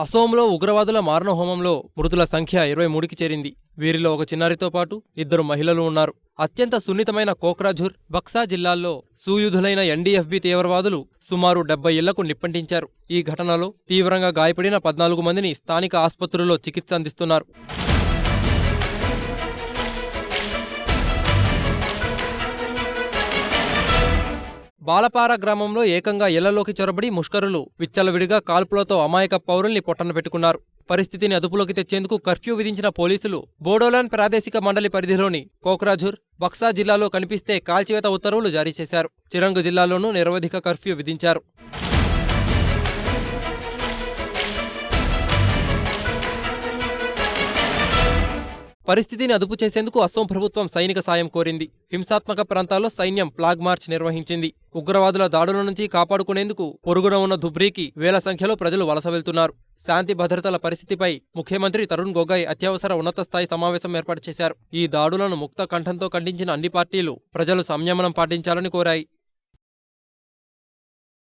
అసోంలో ఉగ్రవాదుల మారణహోమంలో మృతుల సంఖ్య 23కి చేరింది. వీరిలో ఒక చిన్నారితో పాటు 2 మహిళలు ఉన్నారు. అత్యంత సున్నితమైన కోక్రాఝర్, బక్సా జిల్లాల్లో సూయుధులైన ఎన్డీఎఫ్బీ తీవ్రవాదులు సుమారు 70 ఇళ్లకు నిప్పంటించారు. ఈ ఘటనలో తీవ్రంగా గాయపడిన 14 మందిని స్థానిక ఆస్పత్రుల్లో చికిత్స అందిస్తున్నారు. బాలపార గ్రామంలో ఏకంగా ఇళ్లలోకి చొరబడి ముష్కరులు విచ్చలవిడిగా కాల్పులతో అమాయక పౌరుల్ని పొట్టన పెట్టుకున్నారు. పరిస్థితిని అదుపులోకి తెచ్చేందుకు కర్ఫ్యూ విధించిన పోలీసులు బోడోలాండ్ ప్రాదేశిక మండలి పరిధిలోని కోక్రాఝర్, బక్సా జిల్లాలో కనిపిస్తే కాల్చివేత ఉత్తర్వులు జారీ చేశారు. చిరంగ్ జిల్లాలోనూ నిరవధిక కర్ఫ్యూ విధించారు. పరిస్థితిని అదుపు చేసేందుకు అసోం ప్రభుత్వం సైనిక సాయం కోరింది. హింసాత్మక ప్రాంతాల్లో సైన్యం ఫ్లాగ్ మార్చ్ నిర్వహించింది. ఉగ్రవాదుల దాడుల నుంచి కాపాడుకునేందుకు పొరుగున ఉన్న ధుబ్రీకి వేల సంఖ్యలో ప్రజలు వలస వెళ్తున్నారు. శాంతి భద్రతల పరిస్థితిపై ముఖ్యమంత్రి తరుణ్ గొగోయ్ అత్యవసర ఉన్నత స్థాయి సమావేశం ఏర్పాటు చేశారు. ఈ దాడులను ముక్త కంఠంతో ఖండించిన అన్ని పార్టీలు ప్రజలు సంయమనం పాటించాలని కోరాయి.